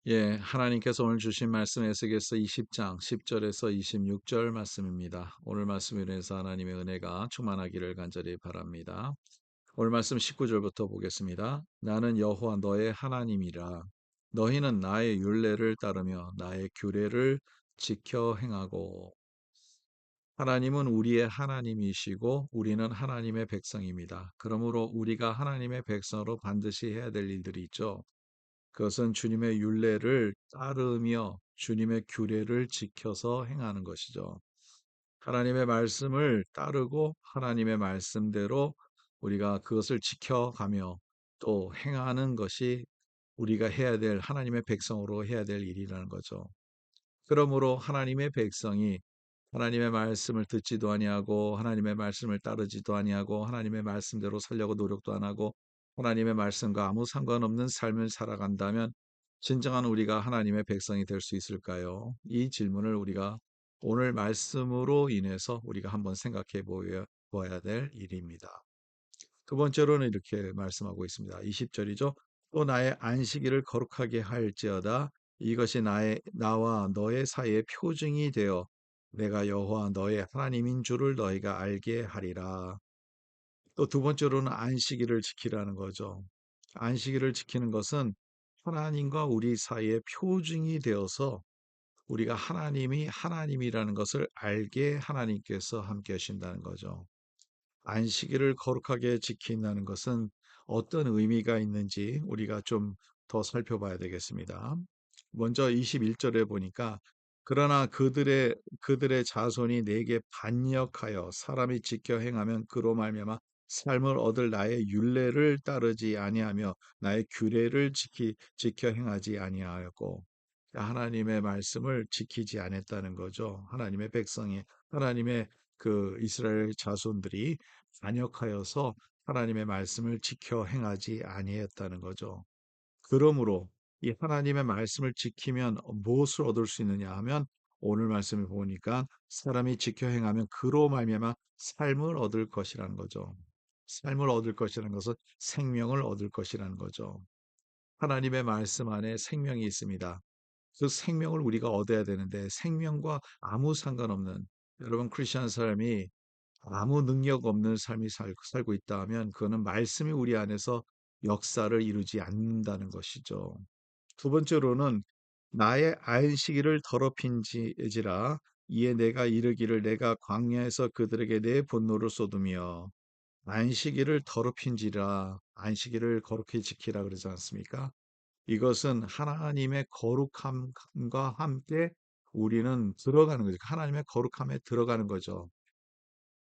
예, 하나님께서 오늘 주신 말씀 에스겔서 20장 10절에서 26절 말씀입니다. 오늘 말씀을 인해서 하나님의 은혜가 충만하기를 간절히 바랍니다. 오늘 말씀 19절부터 보겠습니다. 나는 여호와 너의 하나님이라. 너희는 나의 율례를 따르며 나의 규례를 지켜 행하고. 하나님은 우리의 하나님이시고 우리는 하나님의 백성입니다. 그러므로 우리가 하나님의 백성으로 반드시 해야 될 일들이 있죠. 그것은 주님의 율례를 따르며 주님의 규례를 지켜서 행하는 것이죠. 하나님의 말씀을 따르고 하나님의 말씀대로 우리가 그것을 지켜가며 또 행하는 것이 우리가 해야 될 하나님의 백성으로 해야 될 일이라는 거죠. 그러므로 하나님의 백성이 하나님의 말씀을 듣지도 아니하고 하나님의 말씀을 따르지도 아니하고 하나님의 말씀대로 살려고 노력도 안 하고 하나님의 말씀과 아무 상관없는 삶을 살아간다면 진정한 우리가 하나님의 백성이 될 수 있을까요? 이 질문을 우리가 오늘 말씀으로 인해서 우리가 한번 생각해 보아야 될 일입니다. 두 번째로는 이렇게 말씀하고 있습니다. 20절이죠. 또 나의 안식일을 거룩하게 할지어다. 이것이 나와 너의 사이의 표징이 되어 내가 여호와 너의 하나님인 줄을 너희가 알게 하리라. 또 두 번째로는 안식일을 지키라는 거죠. 안식일을 지키는 것은 하나님과 우리 사이의 표징이 되어서 우리가 하나님이 하나님이라는 것을 알게 하나님께서 함께 하신다는 거죠. 안식일을 거룩하게 지킨다는 것은 어떤 의미가 있는지 우리가 좀 더 살펴봐야 되겠습니다. 먼저 21절에 보니까 그러나 그들의 자손이 내게 반역하여 사람이 지켜 행하면 그로 말미암아 삶을 얻을 나의 율례를 따르지 아니하며 나의 규례를 지켜 행하지 아니하였고 하나님의 말씀을 지키지 않았다는 거죠. 하나님의 백성이 하나님의 그 이스라엘 자손들이 반역하여서 하나님의 말씀을 지켜 행하지 아니했다는 거죠. 그러므로 이 하나님의 말씀을 지키면 무엇을 얻을 수 있느냐 하면 오늘 말씀을 보니까 사람이 지켜 행하면 그로 말미암아 삶을 얻을 것이라는 거죠. 삶을 얻을 것이라는 것은 생명을 얻을 것이라는 거죠. 하나님의 말씀 안에 생명이 있습니다. 그 생명을 우리가 얻어야 되는데 생명과 아무 상관없는 여러분 크리스천 사람이 아무 능력 없는 삶이 살고 있다 하면 그거는 말씀이 우리 안에서 역사를 이루지 않는다는 것이죠. 두 번째로는 나의 안식일을 더럽힌지라 이에 내가 이르기를 내가 광야에서 그들에게 내 분노를 쏟으며 안식일을 더럽힌지라 안식일을 거룩히 지키라 그러지 않습니까? 이것은 하나님의 거룩함과 함께 우리는 들어가는 거죠. 하나님의 거룩함에 들어가는 거죠.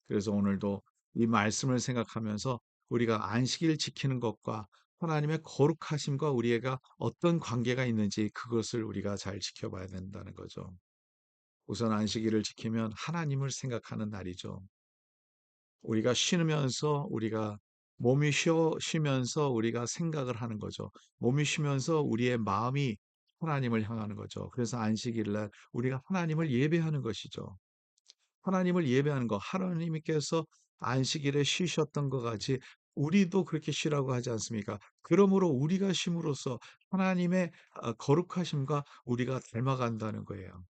그래서 오늘도 이 말씀을 생각하면서 우리가 안식일 지키는 것과 하나님의 거룩하심과 우리가 어떤 관계가 있는지 그것을 우리가 잘 지켜봐야 된다는 거죠. 우선 안식일을 지키면 하나님을 생각하는 날이죠. 우리가 쉬면서 우리가 몸이 쉬면서 우리가 생각을 하는 거죠. 몸이 쉬면서 우리의 마음이 하나님을 향하는 거죠. 그래서 안식일 날 우리가 하나님을 예배하는 것이죠. 하나님을 예배하는 거 하나님께서 안식일에 쉬셨던 것 같이 우리도 그렇게 쉬라고 하지 않습니까? 그러므로 우리가 쉼으로써 하나님의 거룩하심과 우리가 닮아간다는 거예요.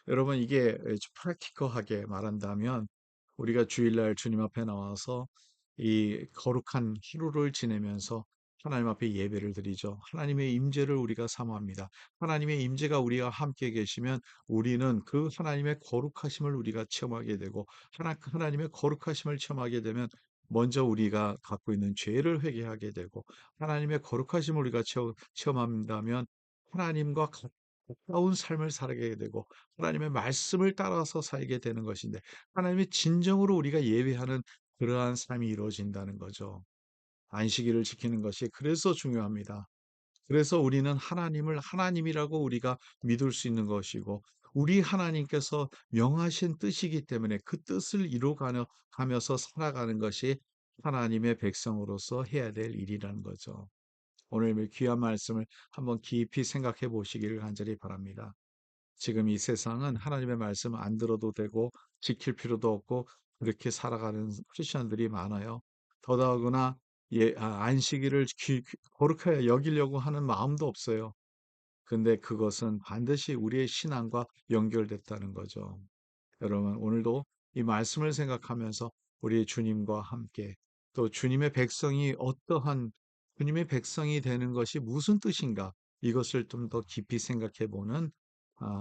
여러분 이게 프랙티컬하게 말한다면 우리가 주일날 주님 앞에 나와서 이 거룩한 하루를 지내면서 하나님 앞에 예배를 드리죠. 하나님의 임재를 우리가 사모합니다. 하나님의 임재가 우리와 함께 계시면 우리는 그 하나님의 거룩하심을 우리가 체험하게 되고 하나님의 거룩하심을 체험하게 되면 먼저 우리가 갖고 있는 죄를 회개하게 되고 하나님의 거룩하심을 우리가 체험한다면 하나님과 가까운 삶을 살게 되고 하나님의 말씀을 따라서 살게 되는 것인데 하나님의 진정으로 우리가 예배하는 그러한 삶이 이루어진다는 거죠. 안식일을 지키는 것이 그래서 중요합니다. 그래서 우리는 하나님을 하나님이라고 우리가 믿을 수 있는 것이고 우리 하나님께서 명하신 뜻이기 때문에 그 뜻을 가면서 살아가는 것이 하나님의 백성으로서 해야 될 일이라는 거죠. 오늘 이 귀한 말씀을 한번 깊이 생각해 보시기를 간절히 바랍니다. 지금 이 세상은 하나님의 말씀 안 들어도 되고 지킬 필요도 없고 그렇게 살아가는 크리스천들이 많아요. 더더구나 안식일을 거룩하게 여기려고 하는 마음도 없어요. 근데 그것은 반드시 우리의 신앙과 연결됐다는 거죠. 여러분, 오늘도 이 말씀을 생각하면서 우리 주님과 함께 또 주님의 백성이 어떠한 주님의 백성이 되는 것이 무슨 뜻인가 이것을 좀 더 깊이 생각해 보는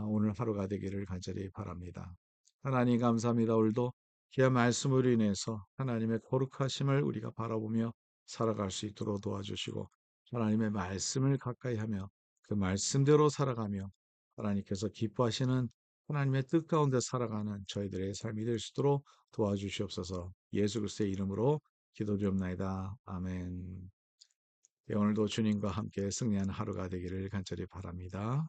오늘 하루가 되기를 간절히 바랍니다. 하나님 감사합니다. 오늘도 귀한 말씀으로 인해서 하나님의 거룩하심을 우리가 바라보며 살아갈 수 있도록 도와주시고 하나님의 말씀을 가까이 하며 그 말씀대로 살아가며 하나님께서 기뻐하시는 하나님의 뜻 가운데 살아가는 저희들의 삶이 될 수 있도록 도와주시옵소서. 예수 그리스도의 이름으로 기도드립나이다. 아멘. 네, 오늘도 주님과 함께 승리하는 하루가 되기를 간절히 바랍니다.